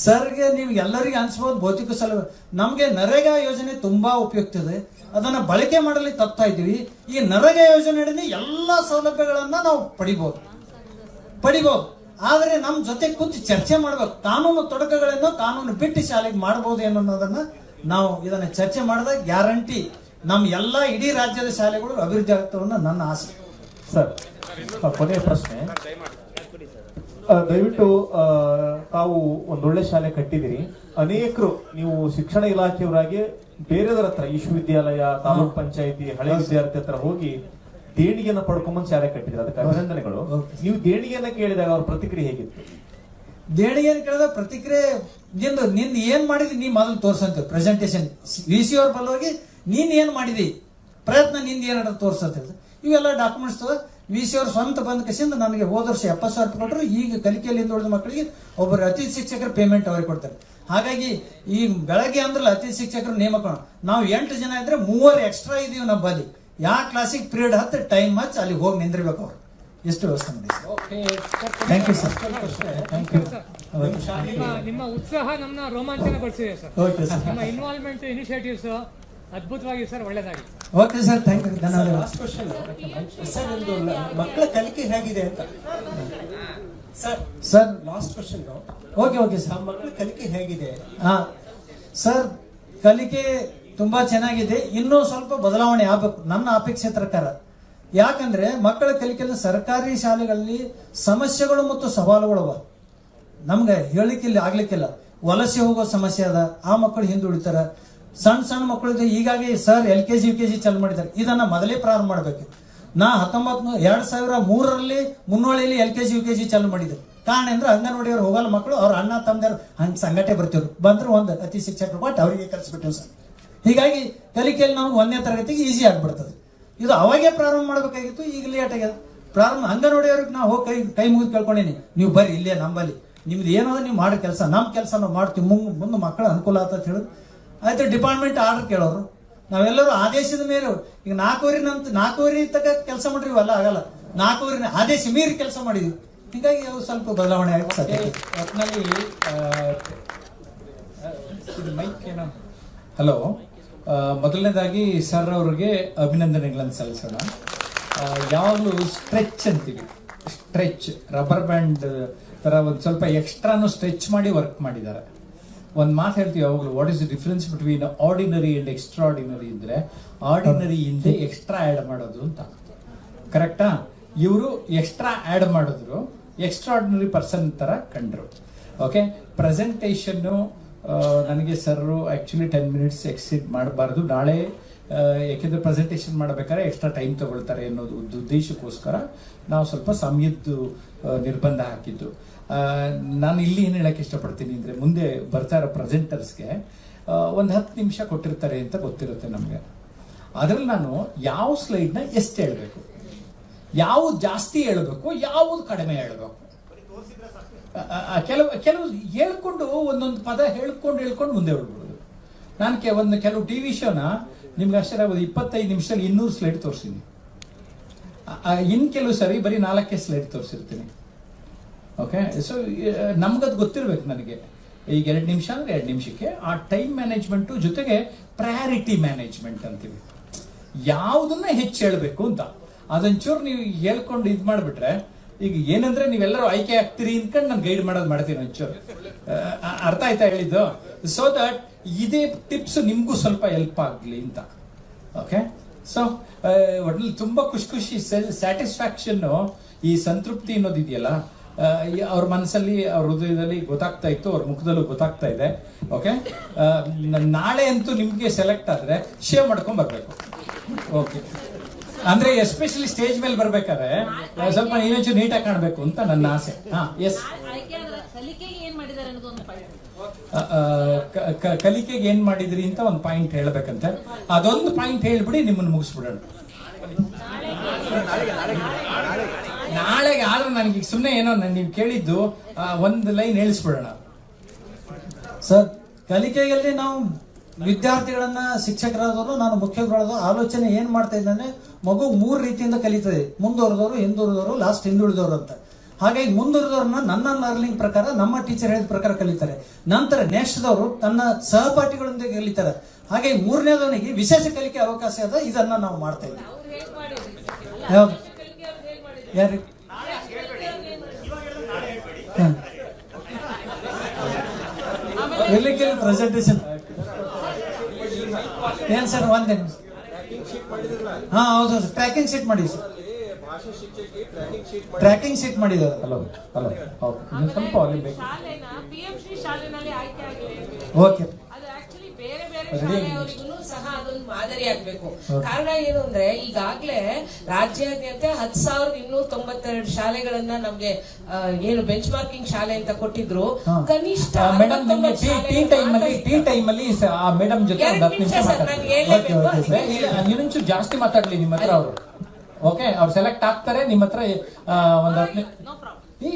ಸರ್ಗೆ ನೀವು ಎಲ್ಲರಿಗೆ ಅನ್ಸ್ಬೋದು ಭೌತಿಕ ಸೌಲಭ್ಯ. ನಮ್ಗೆ ನರೇಗಾ ಯೋಜನೆ ತುಂಬಾ ಉಪಯುಕ್ತ ಇದೆ. ಅದನ್ನ ಬಳಕೆ ಮಾಡಲಿ ತಪ್ತಾ ಇದ್ದೀವಿ. ಈ ನರೇಗಾ ಯೋಜನೆ ಎಲ್ಲಾ ಸೌಲಭ್ಯಗಳನ್ನ ನಾವು ಪಡಿಬಹುದು. ಆದ್ರೆ ನಮ್ ಜೊತೆ ಕೂತು ಚರ್ಚೆ ಮಾಡ್ಬೇಕು. ಕಾನೂನು ತೊಡಕುಗಳನ್ನು ಕಾನೂನು ಬಿಟ್ಟು ಶಾಲೆಗೆ ಮಾಡಬಹುದು ಅನ್ನೋದನ್ನ ನಾವು ಇದನ್ನ ಚರ್ಚೆ ಮಾಡಿದಾಗ ಗ್ಯಾರಂಟಿ ನಮ್ ಎಲ್ಲಾ ಇಡೀ ರಾಜ್ಯದ ಶಾಲೆಗಳು ಅಭಿವೃದ್ಧಿ ಆಗ್ತವೆ ಅನ್ನೋ ನನ್ನ ಆಸೆ. ಸರ್, ಕೊನೆಯ ಪ್ರಶ್ನೆ. ದಯವಿಟ್ಟು ತಾವು ಒಂದೊಳ್ಳೆ ಶಾಲೆ ಕಟ್ಟಿದಿರಿ. ಅನೇಕರು ನೀವು ಶಿಕ್ಷಣ ಇಲಾಖೆಯವರಾಗಿ ಬೇರೆಯವರ ಹತ್ರ ವಿಶ್ವವಿದ್ಯಾಲಯ, ತಾಲೂಕ್ ಪಂಚಾಯತಿ, ಹಳೆ ವಿದ್ಯಾರ್ಥಿ ಹತ್ರ ಹೋಗಿ ದೇಣಿಗೆಯನ್ನು ಪಡ್ಕೊಂಬಂದು ಶಾಲೆ ಕಟ್ಟಿದ್ರೆ ಅದಕ್ಕೆ ಅಭಿನಂದನೆಗಳು. ನೀವು ದೇಣಿಗೆಯನ್ನ ಕೇಳಿದಾಗ ಅವ್ರ ಪ್ರತಿಕ್ರಿಯೆ ಹೇಗಿತ್ತು? ದೇಣಿಗೆಯನ್ನು ಕೇಳಿದಾಗ ಪ್ರತಿಕ್ರಿಯೆ ನಿಂದ ಏನ್ ಮಾಡಿದಿ ನೀ ಮೊದಲು ತೋರ್ಸಂತ ಪ್ರೆಸೆಂಟೇಶನ್ VC ಅವ್ರ ಬಲ್ಲೋಗಿ ನೀನ್ ಏನ್ ಮಾಡಿದಿ ಪ್ರಯತ್ನ ನಿಂದ ಏನಾದ್ರು ತೋರ್ಸಂತ ಇವೆಲ್ಲ ಡಾಕ್ಯುಮೆಂಟ್ಸ್ VC ಅವ್ರ ಸ್ವಂತ ಬಂದ ಕಸಿಂದ ನನಗೆ ಹೋದ ವರ್ಷ 70,000 ರೂಪಾಯಿ ಕೊಟ್ಟರು. ಈಗ ಕಲಿಕೆಯಲ್ಲಿ ಹಿಂದುಳಿದ ಮಕ್ಕಳಿಗೆ ಒಬ್ಬರು ಅತಿಥಿ ಶಿಕ್ಷಕರ ಪೇಮೆಂಟ್ ಅವ್ರಿಗೆ ಕೊಡ್ತಾರೆ. ಹಾಗಾಗಿ ಈ ಬೆಳಗ್ಗೆ ಅಂದ್ರಲ್ಲ ಅತಿಥಿ ಶಿಕ್ಷಕರು ನೇಮಕ ನಾವು 8 ಜನ ಇದ್ರೆ 3 ಎಕ್ಸ್ಟ್ರಾ ಇದೀವಿ ನಮ್ಮಲ್ಲಿ. ಯಾವ ಕ್ಲಾಸಿಗೆ ಪೀರಿಯಡ್ ಹತ್ತು ಟೈಮ್ ಹಚ್ಚಿ ಅಲ್ಲಿ ಹೋಗಿ ನಿಂದಿರ್ಬೇಕು ಅವ್ರು. ಎಷ್ಟು ವ್ಯವಸ್ಥೆ ಮಾಡಿ. Thank you sir. Thank you. ನಿಮ್ಮ ಉತ್ಸಾಹ ನಮ್ಮನ್ನ ರೋಮಾಂಚನಗೊಳಿಸಿದೆ ಸರ್. Okay sir. ನಿಮ್ಮ ಇನ್ವಾಲ್ವ್ಮೆಂಟ್ ಇನಿಷಿಯೇಟಿವ್ಸ್ ಅದ್ಭುತವಾಗಿ ಸರ್, ಒಳ್ಳೆದಾಗಿ. Okay sir, thank you. ಧನ್ಯವಾದಗಳು. ಲಾಸ್ಟ್ ಕ್ವಶನ್ ಸರ್, ಒಂದು ಮಕ್ಕಳ ಕಲಿಕೆ ಹೇಗಿದೆ ಅಂತ sir last question. Okay sir, ಮಕ್ಕಳ ಕಲಿಕೆ ಹೇಗಿದೆ? ಸರ್ ಕಲಿಕೆ ತುಂಬಾ ಚೆನ್ನಾಗಿದೆ. ಇನ್ನೂ ಸ್ವಲ್ಪ ಬದಲಾವಣೆ ಆಗಬೇಕು ನನ್ನ ಅಪೇಕ್ಷೆ ಪ್ರಕಾರ. ಯಾಕಂದ್ರೆ ಮಕ್ಕಳ ಕಲಿಕೆಯಲ್ಲಿ ಸರ್ಕಾರಿ ಶಾಲೆಗಳಲ್ಲಿ ಸಮಸ್ಯೆಗಳು ಮತ್ತು ಸವಾಲುಗಳು ನಮ್ಗೆ ಹೇಳಿಕ್ಕಿಲ್ಲ, ಆಗ್ಲಿಕ್ಕಿಲ್ಲ. ವಲಸೆ ಹೋಗೋ ಸಮಸ್ಯೆ ಅದ, ಆ ಮಕ್ಕಳು ಹಿಂದುಳಿತಾರ. ಸಣ್ಣ ಮಕ್ಕಳಿಗೆ ಈಗಾಗಿ ಸರ್ LKG UKG ಚಾಲು ಮಾಡಿದ್ದಾರೆ. ಇದನ್ನ ಮೊದಲೇ ಪ್ರಾರಂಭ ಮಾಡ್ಬೇಕು. ನಾ 2003ರಲ್ಲಿ ಮುನ್ನೋಳಿಯಲ್ಲಿ LKG UKG ಚಾಲು ಮಾಡಿದ್ದೆ. ಕಾರಣ ಅಂದ್ರೆ ಅಂಗನವಾಡಿಯವ್ರು ಹೋಗಲ್ಲ ಮಕ್ಕಳು, ಅವ್ರ ಅಣ್ಣ ತಮ್ಮದವ್ರು ಹಂಗೆ ಸಂಗಟೆ ಬರ್ತಿದ್ರು. ಬಂದ್ರೆ ಒಂದು ಅತಿ ಶಿಕ್ಷಕರು ಬಟ್ ಅವರಿಗೆ ಕಲಿಸ್ಬಿಟ್ಟಿವಿ ಸರ್. ಹೀಗಾಗಿ ಕಲಿಕೆಯಲ್ಲಿ ನಾವು 1ನೇ ತರಗತಿಗೆ ಈಸಿ ಆಗ್ಬಿಡ್ತದೆ. ಇದು ಅವಾಗೇ ಪ್ರಾರಂಭ ಮಾಡ್ಬೇಕಾಗಿತ್ತು, ಈಗ ಲೇಟ್ ಆಗ್ಯದ. ಪ್ರಾರಂಭ ಅಂಗನವಾಡಿಯವ್ರಿಗೆ ನಾವು ಹೋಗಿ ಕೈ ಮುಗಿದು ಕೇಳ್ಕೊಂಡೀನಿ, ನೀವು ಬರ್ರಿ ಇಲ್ಲೇ ನಂಬಲ್ಲಿ, ನಿಮ್ದು ಏನಾದ್ರು ನೀವು ಮಾಡೋ ಕೆಲಸ, ನಮ್ಮ ಕೆಲಸ ನಾವು ಮಾಡ್ತೀವಿ, ಮುಂದೆ ಮಕ್ಕಳ ಅನುಕೂಲ ಆಗ್ತದೆ ಹೇಳಿದ್ರು. ಆಯ್ತು, ಡಿಪಾರ್ಟ್ಮೆಂಟ್ ಆರ್ಡರ್ ಕೇಳೋರು. ನಾವೆಲ್ಲರೂ ಆದೇಶದ ಮೇಲೆ ಈಗ 4 ತಕ ಕೆಲಸ ಮಾಡ್ರಿ, ಇವೆಲ್ಲ ಆಗಲ್ಲ. 4 ಆದೇಶ ಮೀರಿ ಕೆಲಸ ಮಾಡಿದ್ವಿ. ಹೀಗಾಗಿ ಅವು ಸ್ವಲ್ಪ ಬದಲಾವಣೆ ಆಗುತ್ತೆ. ಒಟ್ಟಿನಲ್ಲಿ ಮೈಕ್ ಏನೋ. ಹಲೋ, ಮೊದಲನೇದಾಗಿ ಸರ್ ಅವ್ರಿಗೆ ಅಭಿನಂದನೆಗಳನ್ನು ಸಲ್ಲಿಸೋಣ. ಯಾವಾಗಲೂ ಸ್ಟ್ರೆಚ್ ಅಂತೀವಿ, ಸ್ಟ್ರೆಚ್ ರಬ್ಬರ್ ಬ್ಯಾಂಡ್ ತರ ಒಂದು ಸ್ವಲ್ಪ ಎಕ್ಸ್ಟ್ರಾನು ಸ್ಟ್ರೆಚ್ ಮಾಡಿ ವರ್ಕ್ ಮಾಡಿದ್ದಾರೆ. ಒಂದು ಮಾತು ಹೇಳ್ತೀವಿ ಯಾವಾಗಲೂ, what is the difference between ordinary and extraordinary ಅಂದ್ರೆ ಆರ್ಡಿನರಿ ಹಿಂದೆ ಎಕ್ಸ್ಟ್ರಾ ಆ್ಯಡ್ ಮಾಡೋದು ಅಂತ. ಕರೆಕ್ಟಾ? ಇವರು ಎಕ್ಸ್ಟ್ರಾ ಆ್ಯಡ್ ಮಾಡಿದ್ರು, ಎಕ್ಸ್ಟ್ರಾರ್ಡಿನರಿ ಪರ್ಸನ್ ತರ ಕಂಡ್ರು. ಓಕೆ, ಪ್ರೆಸೆಂಟೇಷನ್ನು ನನಗೆ ಸರ್ ಆ್ಯಕ್ಚುಲಿ 10 ಮಿನಿಟ್ಸ್ ಎಕ್ಸಿಡ್ ಮಾಡಬಾರ್ದು ನಾಳೆ, ಯಾಕೆಂದರೆ ಪ್ರೆಸೆಂಟೇಷನ್ ಮಾಡಬೇಕಾದ್ರೆ ಎಕ್ಸ್ಟ್ರಾ ಟೈಮ್ ತಗೊಳ್ತಾರೆ ಅನ್ನೋದು ಉದ್ದೇಶಕ್ಕೋಸ್ಕರ ನಾವು ಸ್ವಲ್ಪ ಸಮಯದ್ದು ನಿರ್ಬಂಧ ಹಾಕಿದ್ದು. ನಾನು ಇಲ್ಲಿ ಏನು ಹೇಳಕ್ಕೆ ಇಷ್ಟಪಡ್ತೀನಿ ಅಂದರೆ, ಮುಂದೆ ಬರ್ತಾ ಇರೋ ಪ್ರೆಸೆಂಟರ್ಸ್ಗೆ ಒಂದು 10 ನಿಮಿಷ ಕೊಟ್ಟಿರ್ತಾರೆ ಅಂತ ಗೊತ್ತಿರುತ್ತೆ ನಮಗೆ. ಅದರಲ್ಲಿ ನಾನು ಯಾವ ಸ್ಲೈಡ್ನ ಎಷ್ಟು ಹೇಳಬೇಕು, ಯಾವುದು ಜಾಸ್ತಿ ಹೇಳಬೇಕು, ಯಾವುದು ಕಡಿಮೆ ಹೇಳಬೇಕು, ಕೆಲವು ಹೇಳ್ಕೊಂಡು ಒಂದೊಂದು ಪದ ಹೇಳ್ಕೊಂಡು ಮುಂದೆ ಹೋಗ್ಬಿಡೋದು. ನಾನು ಕೆಲವು TV ಶೋನ ನಿಮ್ಗೆ ಆಶ್ಚರ್ಯ ಆಗ್ಬೋದು, 25 ನಿಮಿಷದಲ್ಲಿ 200 ಸ್ಲೈಡ್ ತೋರಿಸಿದ್ದೀನಿ. ಇನ್ನು ಕೆಲವು ಸರಿ ಬರೀ 4 ಸ್ಲೈಡ್ ತೋರಿಸಿರ್ತೀನಿ. ಓಕೆ, ಸೊ ನಮ್ಗದು ಗೊತ್ತಿರ್ಬೇಕು. ನನಗೆ ಈಗ 2 ನಿಮಿಷ ಅಂದರೆ 2 ನಿಮಿಷಕ್ಕೆ ಆ ಟೈಮ್ ಮ್ಯಾನೇಜ್ಮೆಂಟು ಜೊತೆಗೆ ಪ್ರಯಾರಿಟಿ ಮ್ಯಾನೇಜ್ಮೆಂಟ್ ಅಂತೀವಿ. ಯಾವುದನ್ನ ಹೆಚ್ಚು ಹೇಳಬೇಕು ಅಂತ ಅದೊಂಚೂರು ನೀವು ಹೇಳ್ಕೊಂಡು ಇದು ಮಾಡಿಬಿಟ್ರೆ ಈಗ ಏನಂದ್ರೆ ನೀವೆಲ್ಲರೂ ಆಯ್ಕೆ ಆಗ್ತೀರಿ ಅನ್ಕೊಂಡು ನಾನು ಗೈಡ್ ಮಾಡೋದು ಮಾಡ್ತೀನಿ ಒಂಚೂರು. ಅರ್ಥ ಆಯ್ತಾ ಹೇಳಿದ್ದು? ಸೊ ದಟ್ ಇದೇ ಟಿಪ್ಸ್ ನಿಮ್ಗೂ ಸ್ವಲ್ಪ ಹೆಲ್ಪ್ ಆಗ್ಲಿ ಅಂತ. ಓಕೆ, ಸೊ ಒಟ್ನಲ್ಲಿ ತುಂಬಾ ಖುಷಿ ಸ್ಯಾಟಿಸ್ಫ್ಯಾಕ್ಷನ್, ಈ ಸಂತೃಪ್ತಿ ಅನ್ನೋದಿದೆಯಲ್ಲ, ಅವ್ರ ಮನಸ್ಸಲ್ಲಿ, ಅವ್ರ ಹೃದಯದಲ್ಲಿ ಗೊತ್ತಾಗ್ತಾ ಇತ್ತು, ಅವ್ರ ಮುಖದಲ್ಲೂ ಗೊತ್ತಾಗ್ತಾ ಇದೆ. ಓಕೆ, ನಾಳೆ ಅಂತೂ ನಿಮ್ಗೆ ಸೆಲೆಕ್ಟ್ ಆದ್ರೆ ಶೇವ್ ಮಾಡ್ಕೊಂಡ್ ಬರ್ಬೇಕು. ಓಕೆ, ಅಂದ್ರೆ ಎಸ್ಪೆಷಲಿ ಸ್ಟೇಜ್ ಮೇಲೆ ಬರ್ಬೇಕಾದ್ರೆ ಸ್ವಲ್ಪ ಇನ್ನೊಂಚೂರು ನೀಟಾಗಿ ಕಾಣಬೇಕು ಅಂತ ನನ್ನ ಆಸೆ. ಹಾ, ಎಸ್. ಕಲಿಕೆಗೆ ಏನ್ ಮಾಡಿದ್ರಿ ಅಂತ ಒಂದು ಪಾಯಿಂಟ್ ಹೇಳ್ಬೇಕಂತೆ. ಅದೊಂದು ಪಾಯಿಂಟ್ ಹೇಳ್ಬಿಡಿ, ನಿಮ್ಮನ್ನು ಮುಗಿಸ್ಬಿಡೋಣ. ನಾಳೆಗೆ ಆದ್ರೆ ನನಗೆ ಸುಮ್ಮನೆ ಏನೋ ನೀವು ಕೇಳಿದ್ದು ಒಂದು ಲೈನ್ ಹೇಳಿಸ್ಬಿಡೋಣ ಸರ್. ಕಲಿಕೆಯಲ್ಲಿ ನಾವು ವಿದ್ಯಾರ್ಥಿಗಳನ್ನ, ಶಿಕ್ಷಕರಾದವರು, ನಾನು ಮುಖ್ಯ ಗುರುಗಳಾದವರು ಆಲೋಚನೆ ಏನ್ ಮಾಡ್ತಾ ಇದ್ದಾನೆ, ಮಗು 3 ರೀತಿಯಿಂದ ಕಲಿತದೆ: ಮುಂದುವರೆದವರು, ಹಿಂದುಳಿದವರು, ಲಾಸ್ಟ್ ಹಿಂದುಳಿದವರು ಅಂತ. ಹಾಗಾಗಿ ಮುಂದುವರೆದವ್ರನ್ನ ನನ್ನ ಲರ್ನಿಂಗ್ ಪ್ರಕಾರ, ನಮ್ಮ ಟೀಚರ್ ಹೇಳಿದ ಪ್ರಕಾರ ಕಲಿತಾರೆ. ನಂತರ ನೆಕ್ಸ್ಟ್ದವರು ತನ್ನ ಸಹಪಾಠಿಗಳೊಂದಿಗೆ ಕಲಿತಾರೆ. ಹಾಗೆ 3ನೇದವನಿಗೆ ವಿಶೇಷ ಕಲಿಕೆ ಅವಕಾಶ ಅದ. ಇದನ್ನ ನಾವು ಮಾಡ್ತಾ ಇದ್ದೀವಿ. ಯಾವ್ದು ಯಾರಿ ಇರ್ಲಿಕ್ಕಿಲ್ಲ ಪ್ರೆಸೆಂಟೇಷನ್ ಏನ್ ಸರ್? ಒಂದೇ ಹಾ, ಹೌದು ಸರ್. ಟ್ರ್ಯಾಕಿಂಗ್ ಶೀಟ್ ಮಾಡಿ ಸರ್. ಟ್ರ್ಯಾಕಿಂಗ್ ಶೀಟ್ ಮಾಡಿದ್ದಾರೆ. ಹಲೋ ಹಲೋ, ಸ್ವಲ್ಪ ಅಲ್ಲಿ ಬೇಕು. ಓಕೆ, ಸಹ ಅದೊಂದು ಮಾದರಿ ಆಗ್ಬೇಕು. ಕಾರಣ ಏನು ಅಂದ್ರೆ, ಈಗಾಗ್ಲೇ ರಾಜ್ಯಾದ್ಯಂತ 10,292 ಶಾಲೆಗಳನ್ನ ನಮ್ಗೆ ಏನು ಬೆಂಚ್ ಮಾರ್ಕಿಂಗ್ ಶಾಲೆ ಅಂತ ಕೊಟ್ಟಿದ್ರು. ಕನಿಷ್ಠ ಮೇಡಮ್, ನಿಮ್ಗೆ ಟೀ ಟೈಮ್ ಅಲ್ಲಿ ಮೇಡಮ್ ಜೊತೆ ಒಂದು 10 ನಿಮಿಷ ಇನ್ನೊಂಚೂರು ಜಾಸ್ತಿ ಮಾತಾಡ್ಲಿ ನಿಮ್ಮ ಹತ್ರ ಅವರು. ಓಕೆ, ಅವ್ರು ಸೆಲೆಕ್ಟ್ ಆಗ್ತಾರೆ ನಿಮ್ಮ ಹತ್ರ ಒಂದು 10